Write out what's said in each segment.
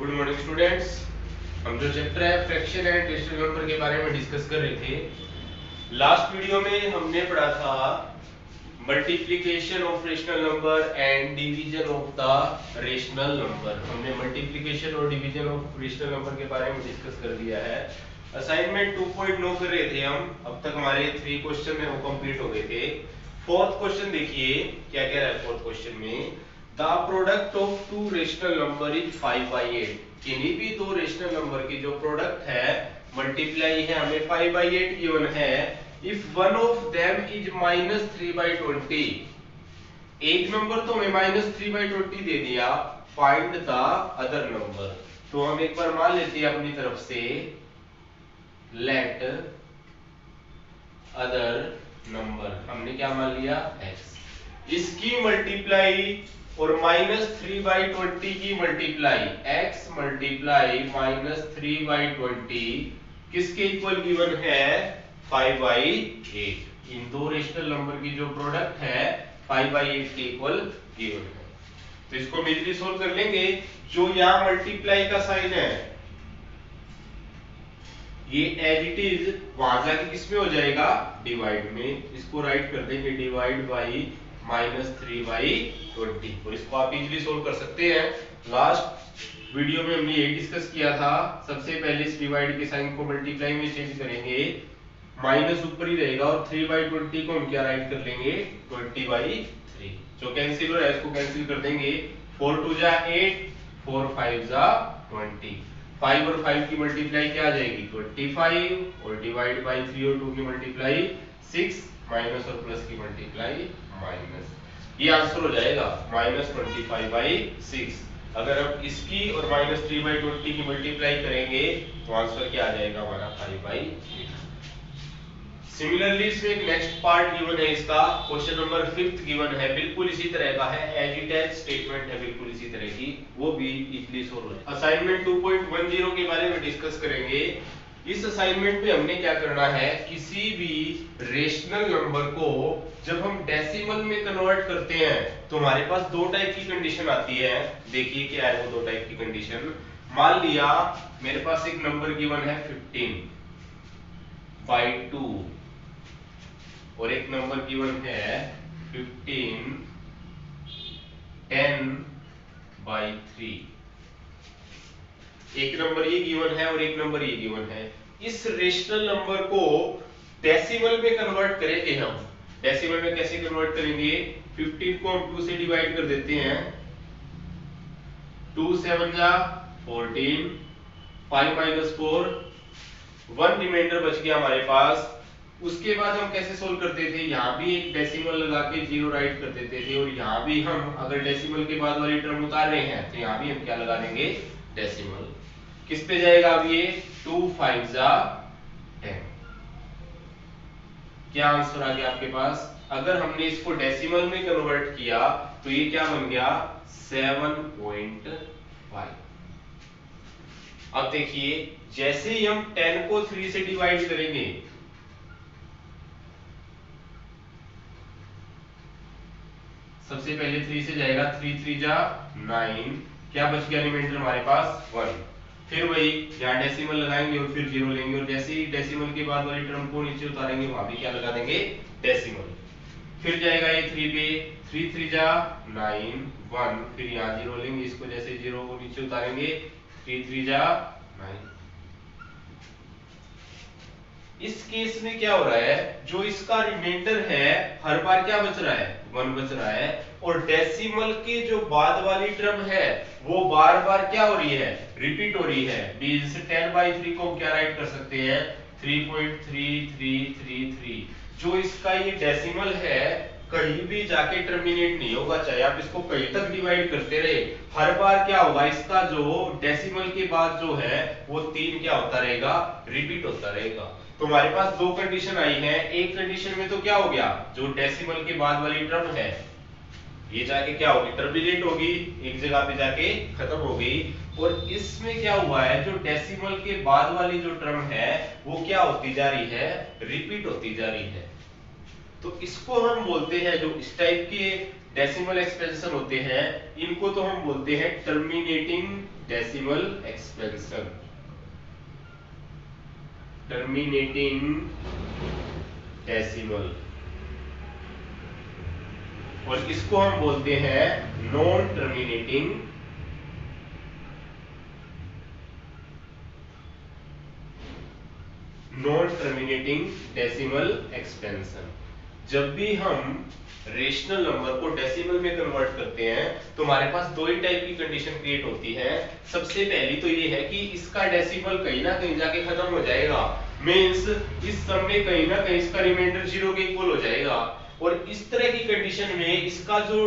Good morning students. हम जो chapter है फ्रैक्शन एंड रेशनल नंबर के बारे में डिस्कस कर रहे थे। लास्ट वीडियो में हमने पढ़ा था multiplication of rational number and division of the rational number. हमने मल्टीप्लिकेशन और डिवीजन ऑफ रेशनल नंबर के बारे में डिस्कस कर दिया है। असाइनमेंट 2.9 कर रहे थे हम। अब तक हमारे 3 क्वेश्चन है वो कंप्लीट हो गए थे। फोर्थ क्वेश्चन देखिए क्या कह रहा है फोर्थ क्वेश्चन में। The product of two rational number is 5/8। किन्हीं भी दो रेशनल नंबर की जो प्रोडक्ट है मल्टीप्लाई है हमें 5/8 गिवन है। If one of them is -3/20। एक नंबर तो हमें -3/20 दे दिया, फाइंड द अदर नंबर। तो हम एक बार मान लेते हैं अपनी तरफ से लेट अदर नंबर। हमने क्या मान लिया x। इसकी मल्टीप्लाई और -3/20 की मल्टीप्लाई x मल्टीप्लाई -3/20 किसके इक्वल गिवन है 5/8। इन दो रेशनल नंबर की जो प्रोडक्ट है 5/8 के इक्वल गिवन है। तो इसको इजीली सोल्व कर लेंगे। जो यहां मल्टीप्लाई का साइन है ये एज इट इज वहां जाके किसमें हो जाएगा डिवाइड में। इसको राइट कर देंगे डिवाइड बाई -3/20 और इसको आप इजीली सोल्व कर सकते हैं। लास्ट वीडियो में हमने ये डिस्कस किया था। सबसे पहले इस डिवाइड के साइन को मल्टीप्लाई में चेंज करेंगे, माइनस ऊपर ही रहेगा और 3/20 को हम क्या राइट कर लेंगे 20/3। जो कैंसिल हो रहा है इसको कैंसिल कर देंगे। 4 2 जा 8, 4 5 जा 20। 5 और 5 की मल्टीप्लाई क्या आ जाएगी 25 और डिवाइड बाई 3 और 2 की मल्टीप्लाई 6, माइनस और प्लस की मल्टीप्लाई माइनस। ये आंसर हो जाएगा -25/6। अगर हम इसकी और -3/20 की मल्टीप्लाई करेंगे तो आंसर क्या आ जाएगा हमारा 5/8। सिमिलरली इसमें एक नेक्स्ट पार्ट गिवन है इसका। क्वेश्चन नंबर 5 गिवन है, बिल्कुल इसी तरह का है, एज इट एज स्टेटमेंट है बिल्कुल इसी तरह की, वो भी इजीली सोल्व हो जाए। असाइनमेंट 2.10 के बारे में डिस्कस करेंगे। इस असाइनमेंट में हमने क्या करना है, किसी भी रेशनल नंबर को जब हम डेसिमल में कन्वर्ट करते हैं तो हमारे पास दो टाइप की कंडीशन आती है। देखिए क्या है वो दो टाइप की कंडीशन। मान लिया मेरे पास एक नंबर गिवन है 15/2 और एक नंबर गिवन है 15 10/3। एक नंबर ये गिवन है और एक नंबर ये गिवन है। इस रेशनल नंबर को डेसिमल में कन्वर्ट करेंगे हम। डेसिमल में कैसे कन्वर्ट करेंगे, 15 को हम 2 से डिवाइड कर देते हैं, 2 7 जा 14, 5 - 4, 1 रिमाइंडर बच गया हमारे पास। उसके बाद हम कैसे सोल्व करते थे, यहाँ भी एक डेसिमल लगा के 0 राइट कर देते थे और यहाँ भी हम अगर डेसिमल के बाद वाली टर्म उतार रहे हैं तो यहाँ भी हम क्या लगा देंगे डेसिमल। किस पे जाएगा अब ये 2 5 जा 10। क्या आंसर आ गया आपके पास। अगर हमने इसको डेसिमल में कन्वर्ट किया तो ये क्या बन गया 7.5। अब देखिए जैसे ही हम 10 को 3 से डिवाइड करेंगे, सबसे पहले 3 से जाएगा, 3 3 जा 9, क्या बच गया रिमाइंडर हमारे पास 1। फिर वही यहाँ डेसिमल लगाएंगे और फिर 0 लेंगे और जैसे ही डेसिमल के बाद वाली टर्म को नीचे उतारेंगे वहां भी क्या लगा देंगे डेसिमल। फिर जाएगा ये 3 पे, 3 3 जा 9 1, फिर यहाँ 0 लेंगे, इसको जैसे 0 को नीचे उतारेंगे 3 3 जा 9। इस केस में क्या हो रहा है, जो इसका रिमाइंडर है हर बार क्या बच रहा है 1 बच रहा है और डेसिमल के जो बाद वाली टर्म है वो बार बार क्या हो रही है रिपीट हो रही है। जैसे 10/3 को हम क्या राइट कर सकते हैं 3.3333। जो इसका ये डेसिमल है कहीं भी जाके टर्मिनेट नहीं होगा, चाहे आप इसको कहीं तक डिवाइड करते रहे, हर बार क्या होगा इसका जो डेसिमल के बाद जो है वो 3 क्या होता रहेगा रिपीट होता रहेगा। तो हमारे पास दो कंडीशन आई है। एक कंडीशन में तो क्या हो गया, जो डेसिमल के बाद वाली टर्म है ये जाके क्या होगी टर्मिनेट होगी, एक जगह पे जाके खत्म हो गई। और इसमें क्या हुआ है, जो डेसिमल के बाद वाली जो टर्म है वो क्या होती जा रही है रिपीट होती जा रही है। तो इसको हम बोलते हैं, जो इस टाइप के डेसिमल एक्सपेंशन होते हैं, इनको तो हम बोलते हैं terminating decimal expansion. Terminating decimal, और इसको हम बोलते हैं नॉन टर्मिनेटिंग डेसिमल एक्सपेंशन। जब भी हम रेशनल नंबर को डेसिमल में कन्वर्ट करते हैं तो हमारे पास दो ही टाइप की कंडीशन क्रिएट होती है। सबसे पहली तो ये है कि इसका डेसिमल कहीं ना कहीं जाके खत्म हो जाएगा, मींस इस सम में कहीं ना कहीं इसका रिमाइंडर 0 के इक्वल हो जाएगा, और इस तरह की कंडीशन में इसका जो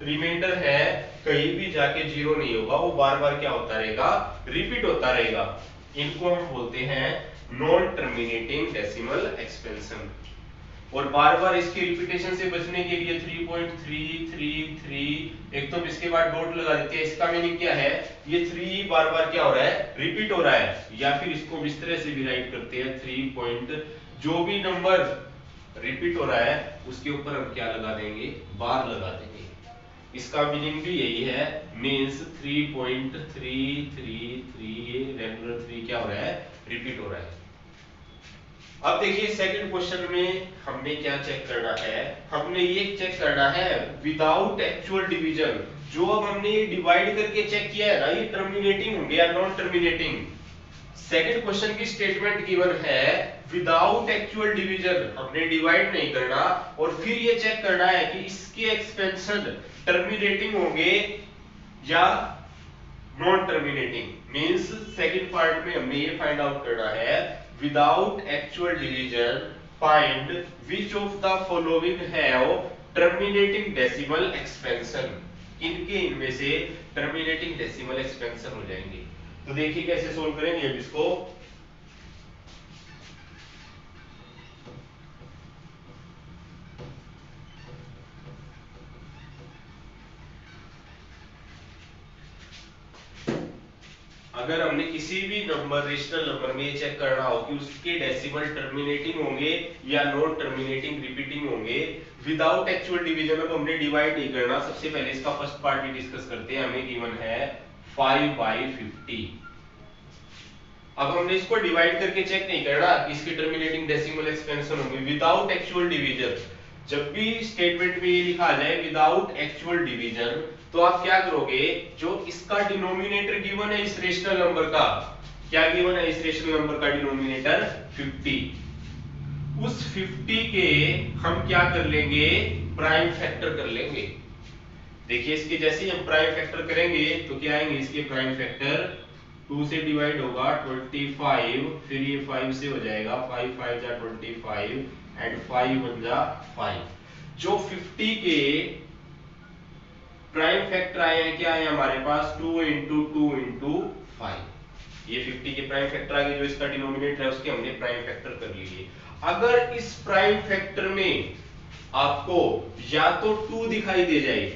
रिमाइंडर है कहीं भी जाके 0 नहीं होगा, वो बार बार क्या होता रहेगा, रिपीट होता रहेगा। इनको हम बोलते हैं नॉन टर्मिनेटिंग डेसिमल एक्सपेंशन। और बार बार इसके रिपीटेशन से बचने के लिए 3.333 एकदम इसके बाद डॉट लगा देते हैं। इसका मीनिंग क्या है, ये 3 बार बार क्या हो रहा है, रिपीट हो रहा है। या फिर इसको हम इस तरह से भी राइट करते हैं 3 पॉइंट, जो भी नंबर रिपीट हो रहा है उसके ऊपर हम क्या लगा देंगे, बार लगा देंगे। इसका मीनिंग भी यही है, मींस 3.333 ये रेगुलर 3 क्या हो रहा है, रिपीट हो रहा है। अब देखिए सेकंड क्वेश्चन में हमने क्या चेक करना है, हमने ये चेक करना है विदाउट एक्चुअल डिवीजन। जो अब हमने ये डिवाइड करके चेक किया है ना, ये टर्मिनेटिंग होंगे या नॉन टर्मिनेटिंग। सेकंड क्वेश्चन की स्टेटमेंट गिवन है विदाउट एक्चुअल डिवीजन, हमने डिवाइड नहीं करना, और फिर ये चेक करना है कि इसके एक्सपेंशन टर्मिनेटिंग होंगे या non terminating. Means second part में हमने ये फाइंड आउट करना है without actual division find which of the following have terminating decimal expansion। इनमें से terminating decimal expansion हो जाएंगे। तो देखिए कैसे सोल्व करेंगे अब इसको। अगर हमने किसी भी नंबर रेशनल नंबर में ये चेक करना हो कि उसके डेसिमल टर्मिनेटिंग होंगे या नॉन टर्मिनेटिंग रिपीटिंग होंगे विदाउट एक्चुअल डिवीजन, अब हमने डिवाइड नहीं करना। सबसे पहले इसका फर्स्ट पार्ट भी डिस्कस करते हैं। हमें गिवन है 5/50। अब हमने इसको डिवाइड करके चेक नहीं करना कि इसके टर्मिनेटिंग डेसिमल एक्सपेंशन होंगे विदाउट एक्चुअल डिवीजन। जब भी स्टेटमेंट में ये लिखा जाए विदाउट एक्चुअल डिवीजन, तो आप क्या करोगे, जो इसका डिनोमिनेटर गिवन है इस रेशनल नंबर का, क्या गिवन है इस रेशनल नंबर का डिनोमिनेटर 50, उस 50 के हम क्या कर लेंगे, प्राइम फैक्टर कर लेंगे। देखिए इसके जैसे ही हम प्राइम फैक्टर करेंगे तो क्या आएंगे इसके प्राइम फैक्टर, 2 से डिवाइड होगा 25, फिर ये 5 से हो जाएगा 5 5 जा 25 एंड 5 1 जा 5। जो 50 के प्राइम फैक्टर आए हैं, क्या है हमारे पास 2 into 2 into 5। ये 50 के प्राइम फैक्टर आ गए, जो इसका डिनोमिनेटर है उसके हमने प्राइम फैक्टर कर लिए। अगर इस प्राइम फैक्टर में आपको या तो 2 दिखाई दे जाए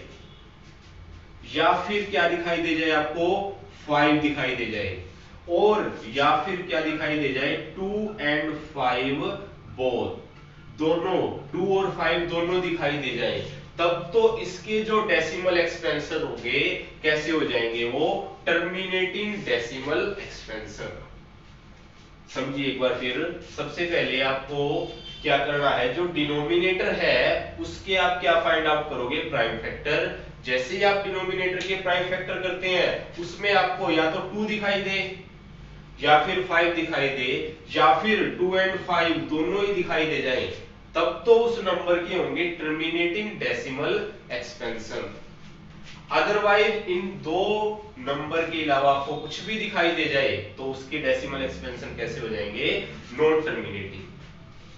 या फिर क्या दिखाई दे जाए, आपको 5 दिखाई दे जाए, और या फिर क्या दिखाई दे जाए 2 and 5 बोथ, दोनों 2 और 5 दोनों दिखाई दे जाए, तब तो इसके जो डेसिमल एक्सपेंशन होंगे कैसे हो जाएंगे, वो टर्मिनेटिंग डेसिमल एक्सपेंशन। समझिए एक बार फिर। सबसे पहले आपको क्या करना है, जो डिनोमिनेटर है उसके आप क्या फाइंड आउट करोगे, प्राइम फैक्टर। जैसे ही आप डिनोमिनेटर के प्राइम फैक्टर करते हैं उसमें आपको या तो 2 दिखाई दे या फिर 5 दिखाई दे या फिर 2 and 5 दोनों ही दिखाई दे जाए, तब तो उस नंबर के होंगे terminating decimal expansion. Otherwise in दो नंबर के अलावा आपको कुछ भी दिखाई दे जाए तो उसके डेसिमल एक्सपेंशन कैसे हो जाएंगे, नॉन टर्मिनेटिंग।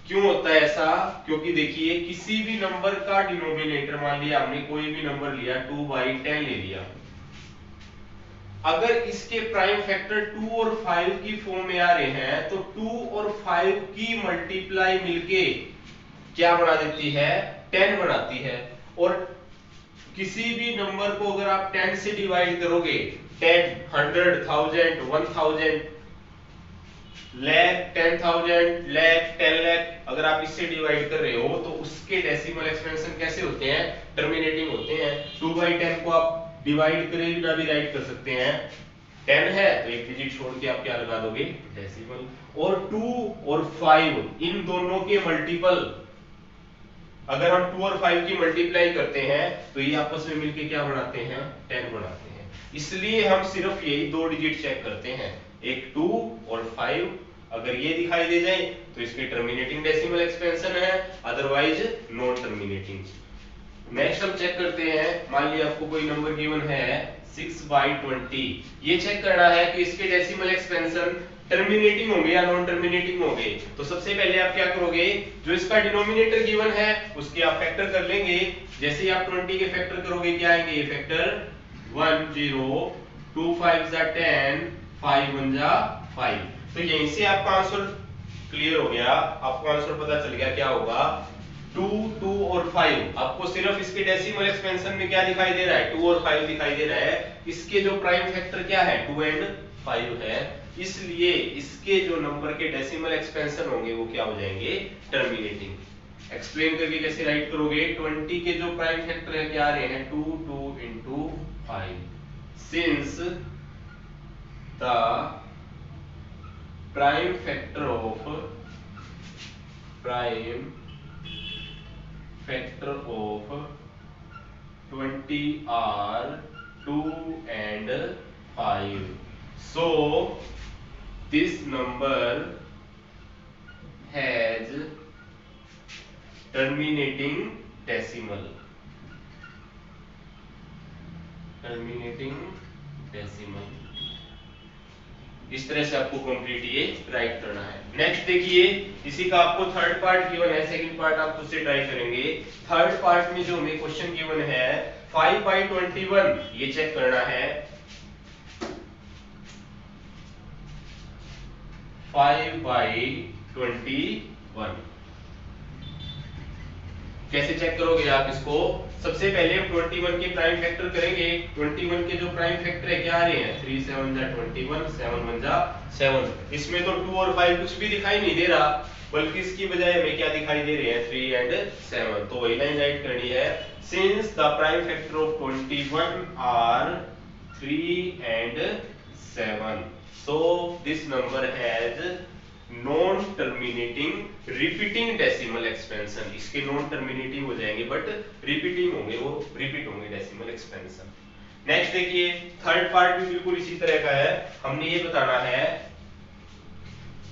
क्यों होता है ऐसा, क्योंकि देखिए किसी भी नंबर का डिनोमिनेटर, मान लिया हमने कोई भी नंबर लिया 2/10 ले लिया, अगर इसके प्राइम फैक्टर 2 और 5 की फॉर्म में आ रहे हैं तो 2 और 5 की मल्टीप्लाई मिलके क्या बना देती है, 10 बनाती है। और किसी भी नंबर को अगर आप 10 से डिवाइड करोगे, 10, 100, 1000, 1000, लाख, 10,000, लाख, 10 लाख, अगर आप इससे डिवाइड कर रहे हो तो उसके डेसिमल एक्सपेंशन कैसे होते हैं? टर्मिनेटिंग होते हैं। 2/10 को आप डिवाइड करे बिना भी राइट कर सकते हैं। 10 है तो एक डिजिट छोड़ के आप क्या लगा दोगे? डेसिमल। और 2 और 5 इन दोनों के मल्टीपल, अगर हम 2 और 5 की मल्टीप्लाई करते हैं तो ये आपस में मिलके क्या बनाते हैं? 10 बनाते हैं। इसलिए हम सिर्फ यही दो डिजिट चेक करते हैं, एक 2 और 5। अगर ये दिखाई दे जाए तो इसके टर्मिनेटिंग डेसिमल एक्सपेंशन है, अदरवाइज नॉन टर्मिनेटिंग। नेक्स्ट हम चेक करते हैं, मान लिया आपको कोई नंबर गिवन है 6/20, ये चेक करना है कि इसके डेसिमल एक्सपेंशन टर्मिनेटिंग होंगे या नॉन टर्मिनेटिंग होंगे। तो सबसे पहले आप क्या करोगे, जो इसका डिनोमिनेटर गिवन है उसके आप फैक्टर कर लेंगे। जैसे ही आप 20 के फैक्टर करोगे क्या आएंगे? ये फैक्टर 1 0, 2 5 जा 10, 5 1 जा 5। तो यहीं से आपका आंसर क्लियर हो गया, आपको आंसर पता चल गया क्या होगा। 2, 2 और 5, आपको सिर्फ इसके डेसिमल एक्सपेंशन में क्या दिखाई दे रहा है? 2 और 5 दिखाई दे रहा है। इसके जो प्राइम फैक्टर क्या है? 2 एंड 5 है, इसलिए इसके जो नंबर के डेसिमल एक्सपेंशन होंगे वो क्या हो जाएंगे? टर्मिनेटिंग। एक्सप्लेन करके कैसे राइट करोगे? 20 के जो प्राइम फैक्टर है क्या आ रहे हैं? 2 2 into 5, since the prime factor of factor of 20 are 2 and 5. So this number has terminating decimal. इस तरह से आपको कंप्लीट ये राइट करना है। नेक्स्ट देखिए, इसी का आपको थर्ड पार्ट गिवन है, सेकंड पार्ट आप खुद से ट्राई करेंगे। थर्ड पार्ट में जो हमें क्वेश्चन गिवन है 5/21, ये चेक करना है। 5/21 कैसे चेक करोगे आप इसको? सबसे पहले हम 21 के प्राइम फैक्टर करेंगे। 21 के जो प्राइम फैक्टर है क्या आ रहे हैं? 3 7 जा 21, 7 1 जा 7। इसमें तो 2 और 5 कुछ भी दिखाई नहीं दे रहा, बल्कि इसकी बजाय हमें क्या दिखाई दे रहे हैं? 3 एंड 7। तो वही लाइन राइट करनी है, since the prime factor of 21 are 3 and 7, so this number has non terminating repeating decimal expansion. इसके नॉन टर्मिनेटिंग हो जाएंगे बट रिपीटिंग होंगे, वो रिपीट होंगे डेसिमल एक्सपेंशन। नेक्स्ट देखिए, थर्ड पार्ट भी बिल्कुल इसी तरह का है। हमने ये बताना है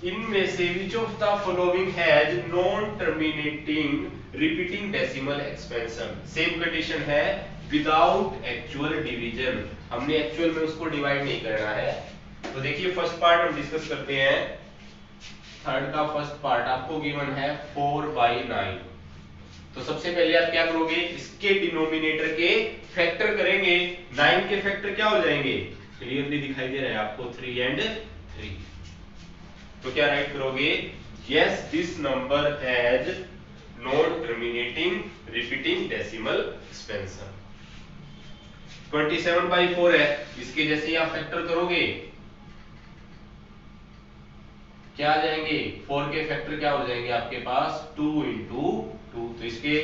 इनमें से which of the following has non terminating repeating decimal expansion. Same condition है, विदाउट एक्चुअल डिवीजन। हमने एक्चुअल में उसको डिवाइड नहीं करना है। तो देखिए फर्स्ट पार्ट हम डिस्कस करते हैं। थर्ड का फर्स्ट पार्ट आपको गिवन है 4/9। तो सबसे पहले आप क्या करोगे? इसके डिनोमिनेटर के फैक्टर करेंगे। 9 के फैक्टर क्या हो जाएंगे? क्लियरली दिखाई दे रहा है आपको, 3 एंड 3। तो क्या राइट करोगे? Yes, this number has non terminating repeating decimal expansion. 27/4 है, इसके जैसे ही आप फैक्टर करोगे क्या आ जाएंगे? 4 के फैक्टर क्या हो जाएंगे आपके पास? 2 into 2। तो इसके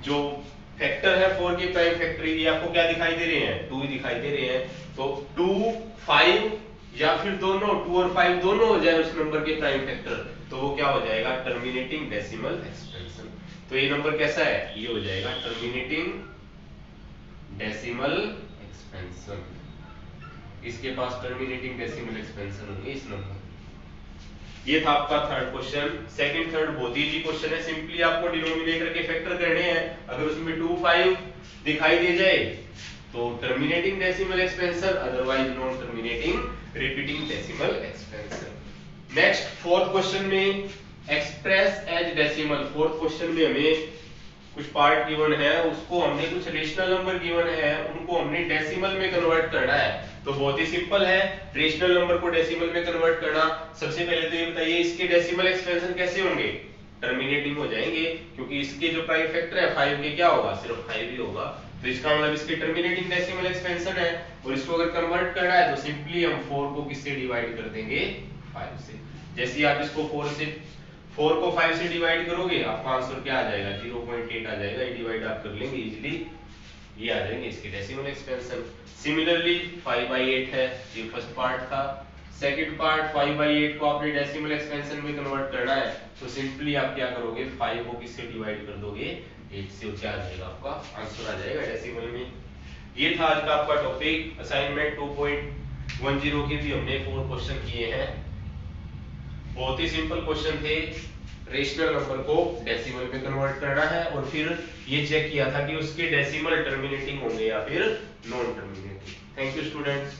जो फैक्टर है 4 के प्राइम फैक्टर, ये आपको क्या दिखाई दे रहे हैं? 2 ही दिखाई दे रहे हैं। तो 2 5 या फिर दोनों 2 और 5 दोनों हो जाए उस नंबर के प्राइम फैक्टर, तो वो क्या हो जाएगा? Terminating decimal expansion. तो ये नंबर कैसा है? ये हो जाएगा टर्मिनेटिंग डेसिमल एक्सपेंशन। इसके पास टर्मिनेटिंग डेसिमल एक्सपेंशन होंगे इस नंबर। ये था आपका थर्ड क्वेश्चन। सेकंड थर्ड बहुत इजी क्वेश्चन है, सिंपली आपको डिनोमिनेटर के फैक्टर करने हैं। अगर उसमें 2 5 दिखाई दे जाए तो terminating decimal expansion, otherwise non terminating repeating decimal expansion. Next fourth question में express as decimal. Fourth question में हमें कुछ पार्ट गिवन है, उसको हमने कुछ रेशनल नंबर गिवन है, उनको हमने डेसिमल में कन्वर्ट करना है। तो बहुत ही सिंपल है रेशनल नंबर को डेसिमल में कन्वर्ट करना। सबसे पहले तो ये बताइए इसके डेसिमल एक्सपेंशन कैसे होंगे? टर्मिनेटिंग हो जाएंगे, क्योंकि इसके जो प्राइम फैक्टर है 5 के क्या होगा? सिर्फ 5 ही होगा। तो इसका मतलब इसके टर्मिनेटिंग डेसिमल एक्सपेंशन है। और इसको अगर कन्वर्ट करना है तो सिंपली हम 4 को किससे डिवाइड कर देंगे? 5 से। जैसे ही आप इसको 4 को 5 से डिवाइड करोगे आपका आंसर क्या आ जाएगा, 0.8 आ जाएगा। ये डिवाइड आप कर लेंगे इजीली, ये आ जाएंगे इसके डेसिमल एक्सपेंशन। सिमिलरली 5/8 है, ये फर्स्ट पार्ट था। सेकंड पार्ट 5/8 को आपने डेसिमल एक्सपेंशन में कन्वर्ट करना है, तो सिंपली आप क्या करोगे, 5 को किससे डिवाइड कर दोगे, 8 से, क्या आ जाएगा आपका आंसर आ जाएगा डेसिमल में। ये था आज का आपका टॉपिक। असाइनमेंट 2.10 के भी हमने 4 क्वेश्चन किए हैं। बहुत ही सिंपल क्वेश्चन थे। रेशनल नंबर को डेसिमल में कन्वर्ट करना है और फिर ये चेक किया था कि उसके डेसिमल टर्मिनेटिंग होंगे या फिर non terminating. Thank you students.